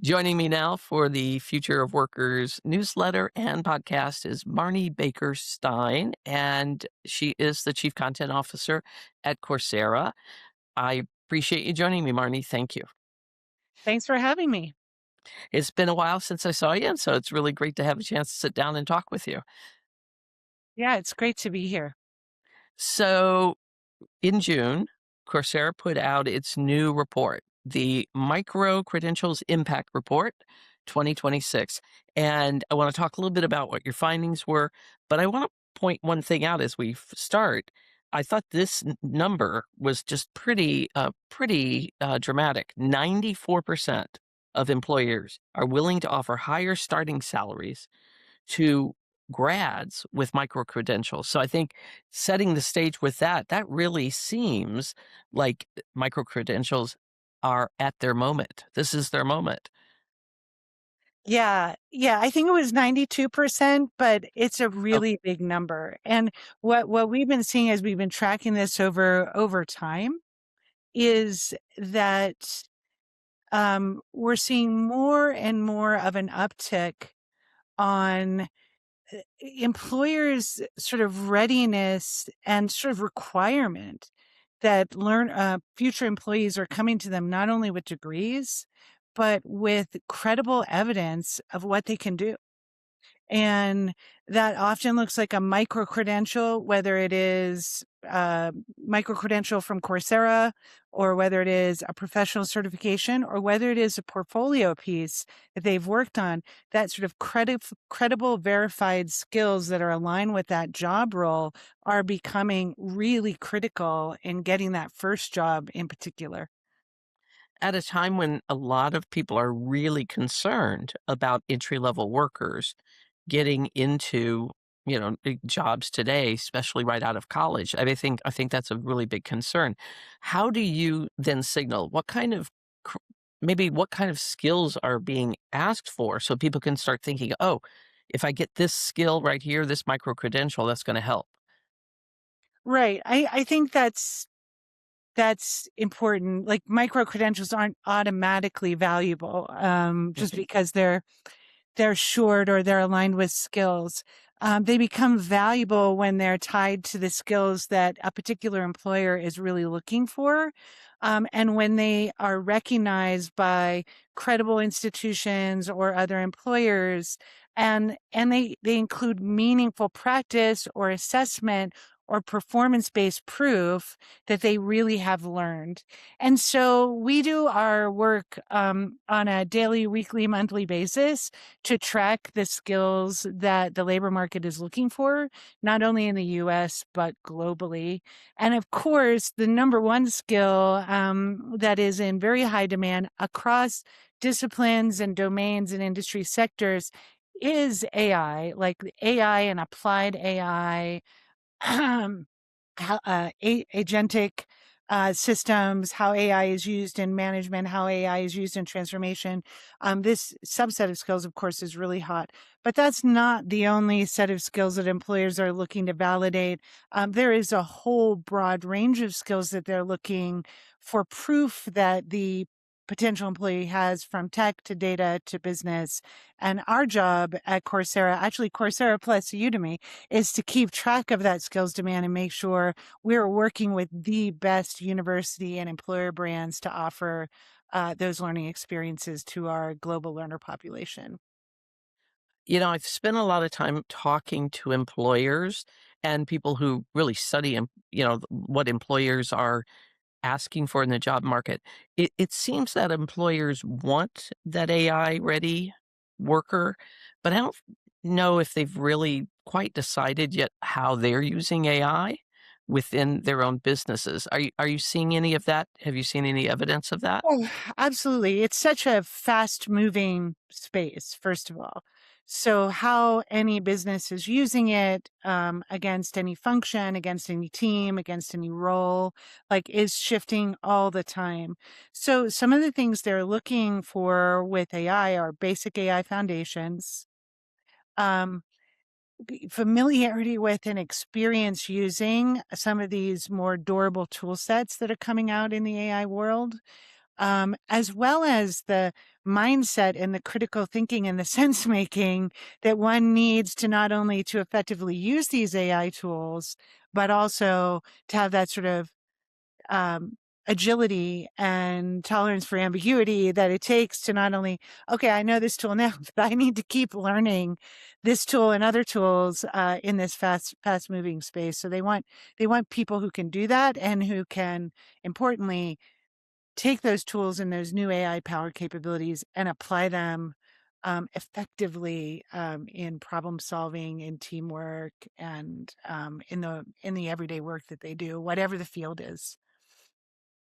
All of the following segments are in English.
Joining me now for the Future of Workers newsletter and podcast is Marni Baker Stein, and she is the Chief Content Officer at Coursera. I appreciate you joining me, Marni. Thank you. Thanks for having me. It's been a while since I saw you, and so it's really great to have a chance to sit down and talk with you. Yeah, it's great to be here. So, in June, Coursera put out its new report, the Micro Credentials Impact Report 2026. And I want to talk a little bit about what your findings were, but I want to point one thing out as we start. I thought this number was just pretty dramatic. 94% of employers are willing to offer higher starting salaries to grads with micro credentials. So I think setting the stage with that really seems like micro credentials are at their moment. This is their moment. Yeah, I think it was 92%, but it's a Oh, really big number. And what we've been seeing as we've been tracking this over time is that we're seeing more and more of an uptick on employers' sort of readiness and sort of requirement that future employees are coming to them not only with degrees, but with credible evidence of what they can do. And that often looks like a micro credential, whether it is a micro credential from Coursera, or whether it is a professional certification, or whether it is a portfolio piece that they've worked on, that sort of credible, verified skills that are aligned with that job role are becoming really critical in getting that first job in particular. at a time when a lot of people are really concerned about entry level workers getting into big jobs today, especially right out of college. I think that's a really big concern. How do you then signal what kind of cr- maybe what kind of skills are being asked for so people can start thinking, oh, if I get this skill right here, this micro credential, that's going to help. Right. I think that's important. Like, micro credentials aren't automatically valuable, just Mhm. because they're short or they're aligned with skills. They become valuable when they're tied to the skills that a particular employer is really looking for. And when they are recognized by credible institutions or other employers, and they include meaningful practice or assessment or performance-based proof that they really have learned. And so we do our work on a daily, weekly, monthly basis to track the skills that the labor market is looking for, not only in the US, but globally. And of course, the number one skill that is in very high demand across disciplines and domains and industry sectors is AI, like AI and applied AI, agentic systems, how AI is used in management, how AI is used in transformation. This subset of skills, of course, is really hot, but that's not the only set of skills that employers are looking to validate. There is a whole broad range of skills that they're looking for proof that the potential employee has, from tech to data to business. And our job at Coursera, actually Coursera plus Udemy, is to keep track of that skills demand and make sure we're working with the best university and employer brands to offer those learning experiences to our global learner population. I've spent a lot of time talking to employers and people who really study, what employers are asking for in the job market. It seems that employers want that AI ready worker, but I don't know if they've really quite decided yet how they're using AI within their own businesses. Are you seeing any of that? Have you seen any evidence of that? Oh, absolutely. It's such a fast moving space, first of all. So, how any business is using it against any function, against any team, against any role, like, is shifting all the time. So, some of the things they're looking for with AI are basic AI foundations, um, familiarity with and experience using some of these more durable tool sets that are coming out in the AI world. as well as the mindset and the critical thinking and the sense making that one needs to not only to effectively use these AI tools, but also to have that sort of um, agility and tolerance for ambiguity that it takes to not only, okay, I know this tool now, but I need to keep learning this tool and other tools in this fast moving space. So they want people who can do that and who can, importantly, take those tools and those new AI powered capabilities and apply them effectively in problem solving, in teamwork, and in the everyday work that they do, whatever the field is.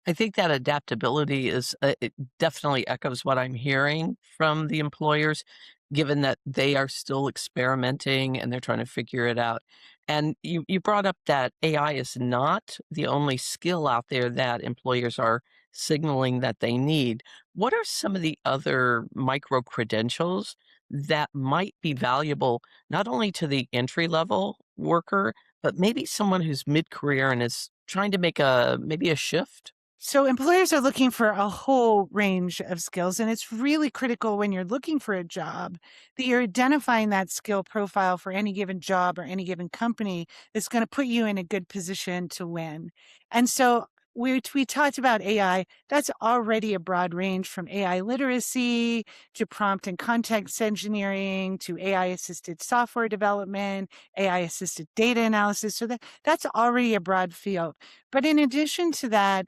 I think that adaptability is it definitely echoes what I'm hearing from the employers, given that they are still experimenting and they're trying to figure it out. And you brought up that AI is not the only skill out there that employers are signaling that they need. What are some of the other micro credentials that might be valuable not only to the entry level worker, but maybe someone who's mid career and is trying to make a maybe a shift? So employers are looking for a whole range of skills, and it's really critical when you're looking for a job that you're identifying that skill profile for any given job or any given company that's going to put you in a good position to win. And so we talked about AI. That's already a broad range from AI literacy to prompt and context engineering to AI assisted software development, AI assisted data analysis. So that's already a broad field. But in addition to that,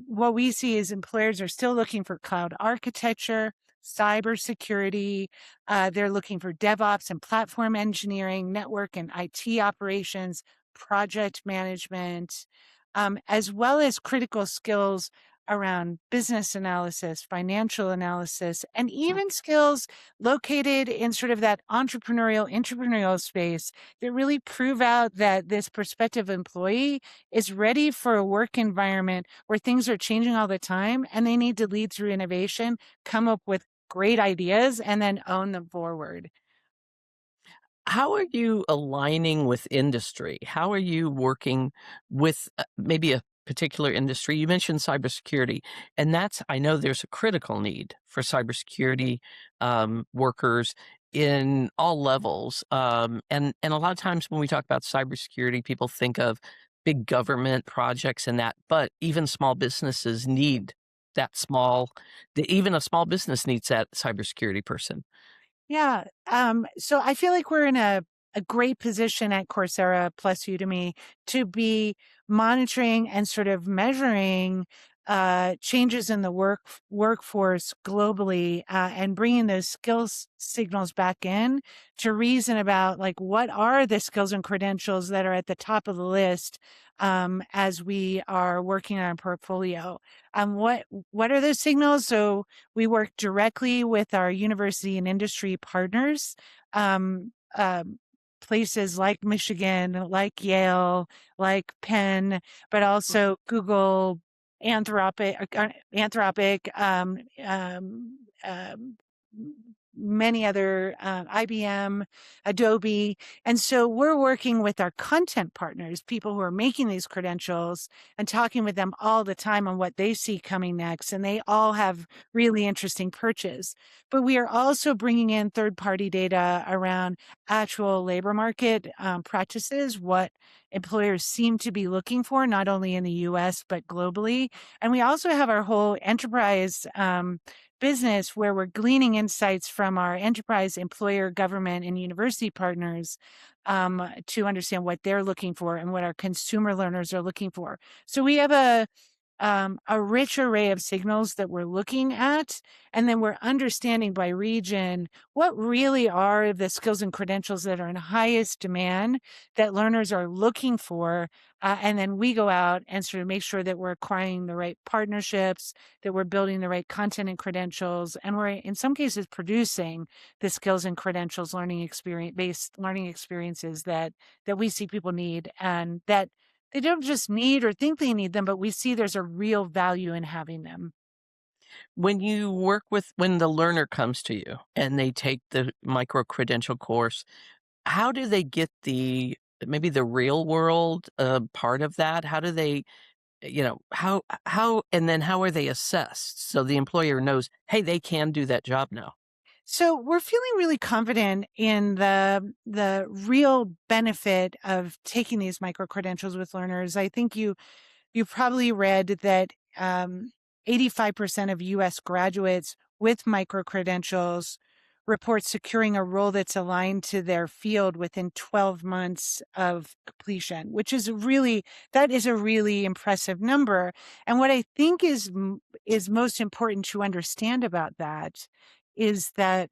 what we see is employers are still looking for cloud architecture, cybersecurity. They're looking for DevOps and platform engineering, network and IT operations, project management, as well as critical skills around business analysis, financial analysis, and even skills located in sort of that entrepreneurial space that really prove out that this prospective employee is ready for a work environment where things are changing all the time and they need to lead through innovation, come up with great ideas, and then own them forward. How are you aligning with industry? How are you working with maybe a particular industry? You mentioned cybersecurity, and that's, I know there's a critical need for cybersecurity workers in all levels. And a lot of times when we talk about cybersecurity, people think of big government projects and that, but even small businesses need that even a small business needs that cybersecurity person. Yeah. So I feel like we're in a great position at Coursera plus Udemy to be monitoring and sort of measuring changes in the workforce globally and bringing those skills signals back in to reason about like what are the skills and credentials that are at the top of the list as we are working on our portfolio. What are those signals? So we work directly with our university and industry partners, um, um, places like Michigan, like Yale, like Penn, but also Google, Anthropic, many other, IBM, Adobe. And so we're working with our content partners, people who are making these credentials, and talking with them all the time on what they see coming next. And they all have really interesting perches. But we are also bringing in third party data around actual labor market practices, what employers seem to be looking for, not only in the US, but globally. And we also have our whole enterprise business where we're gleaning insights from our enterprise, employer, government, and university partners to understand what they're looking for and what our consumer learners are looking for. So we have a rich array of signals that we're looking at, and then we're understanding by region what really are the skills and credentials that are in highest demand that learners are looking for. And then we go out and sort of make sure that we're acquiring the right partnerships, that we're building the right content and credentials, and we're in some cases producing the skills and credentials based learning experiences that we see people need and that they don't just need or think they need them, but we see there's a real value in having them. When the learner comes to you and they take the micro credential course, how do they get maybe the real world part of that? How do they how and then how are they assessed so the employer knows, hey, they can do that job now? So we're feeling really confident in the real benefit of taking these micro credentials with learners. I think you probably read that 85% of US graduates with micro credentials report securing a role that's aligned to their field within 12 months of completion, which is that is a really impressive number. And what I think is most important to understand about that is that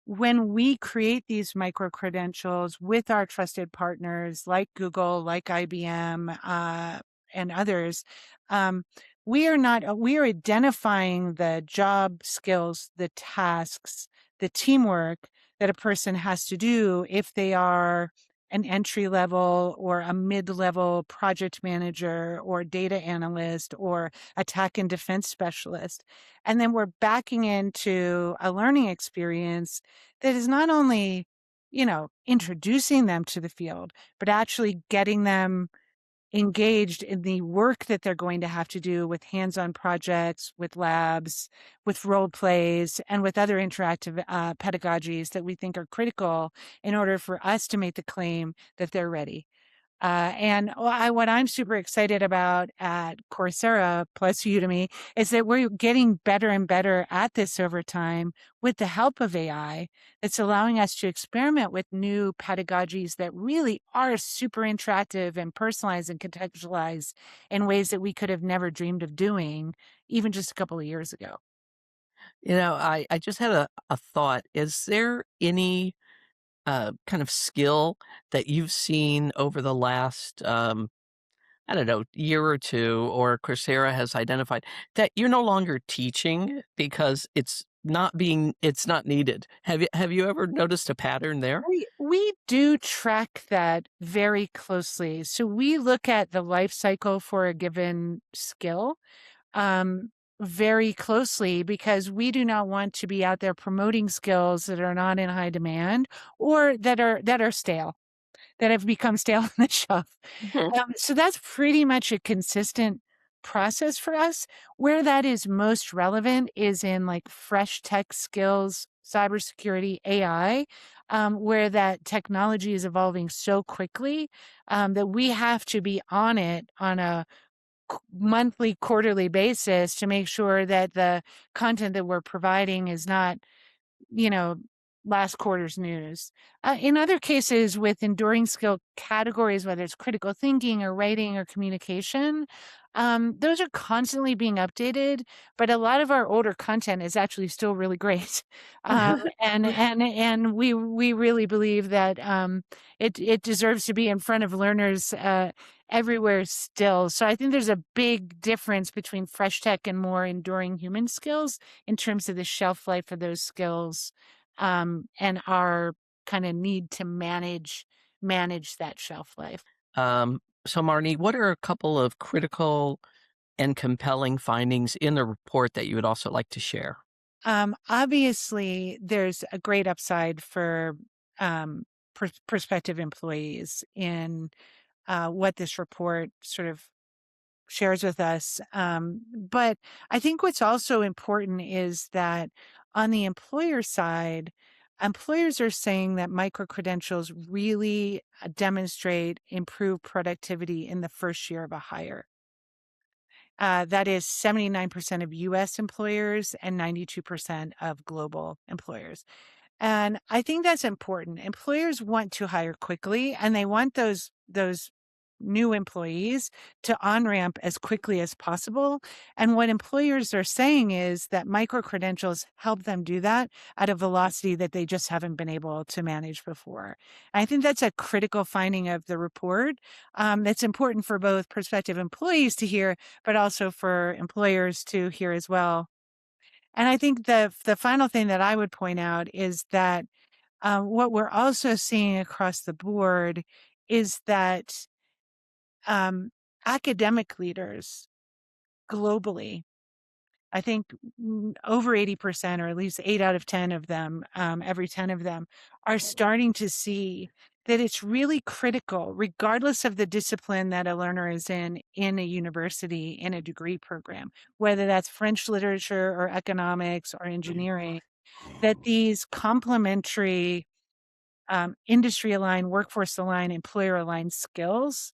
when we create these micro credentials with our trusted partners like Google, like IBM, and others, um, we are identifying the job skills, the tasks, the teamwork that a person has to do if they are an entry level or a mid level project manager or data analyst or attack and defense specialist. And then we're backing into a learning experience that is not only, introducing them to the field, but actually getting them engaged in the work that they're going to have to do with hands-on projects, with labs, with role plays, and with other interactive pedagogies that we think are critical in order for us to make the claim that they're ready. What I'm super excited about at Coursera plus Udemy is that we're getting better and better at this over time with the help of AI. It's allowing us to experiment with new pedagogies that really are super interactive and personalized and contextualized in ways that we could have never dreamed of doing even just a couple of years ago. I just had a thought. Is there any kind of skill that you've seen over the last, I don't know, year or two, or Coursera has identified that you're no longer teaching because it's not needed? Have you ever noticed a pattern there? We do track that very closely. So we look at the life cycle for a given skill um, very closely because we do not want to be out there promoting skills that are not in high demand or that are stale, that have become stale on the shelf. Mhm. So that's pretty much a consistent process for us. Where that is most relevant is in like fresh tech skills, cybersecurity, AI, where that technology is evolving so quickly that we have to be on it on a monthly, quarterly basis to make sure that the content that we're providing is not, you know, last quarter's news. In other cases, with enduring skill categories, whether it's critical thinking or writing or communication, those are constantly being updated. But a lot of our older content is actually still really great, and we really believe that it deserves to be in front of learners. Everywhere still. So I think there's a big difference between fresh tech and more enduring human skills in terms of the shelf life of those skills and our kind of need to manage that shelf life. So, Marnie, what are a couple of critical and compelling findings in the report that you would also like to share? Obviously, there's a great upside for um, prospective employees in what this report sort of shares with us. But I think what's also important is that on the employer side, employers are saying that micro credentials really demonstrate improved productivity in the first year of a hire. That is 79% of US employers and 92% of global employers. And I think that's important. Employers want to hire quickly and they want those new employees to on-ramp as quickly as possible. And what employers are saying is that micro-credentials help them do that at a velocity that they just haven't been able to manage before. I think that's a critical finding of the report. That's important for both prospective employees to hear, but also for employers to hear as well. And I think the final thing that I would point out is that what we're also seeing across the board is that academic leaders globally, I think over 80%, or at least 8 out of 10 of them, every 10 of them, are starting to see that it's really critical, regardless of the discipline that a learner is in a university, in a degree program, whether that's French literature or economics or engineering, that these complementary industry aligned, workforce aligned, employer aligned skills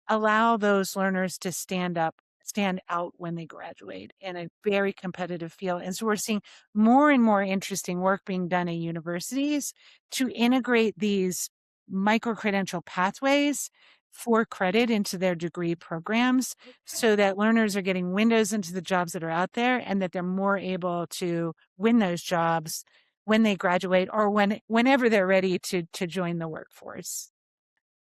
allow those learners to stand out when they graduate in a very competitive field. And so we're seeing more and more interesting work being done at universities to integrate these micro credential pathways for credit into their degree programs so that learners are getting windows into the jobs that are out there and that they're more able to win those jobs when they graduate or whenever they're ready to join the workforce.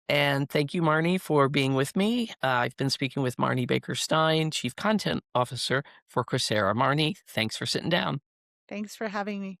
And thank you, Marni, for being with me. I've been speaking with Marni Baker Stein, Chief Content Officer for Coursera. Marni, thanks for sitting down. Thanks for having me.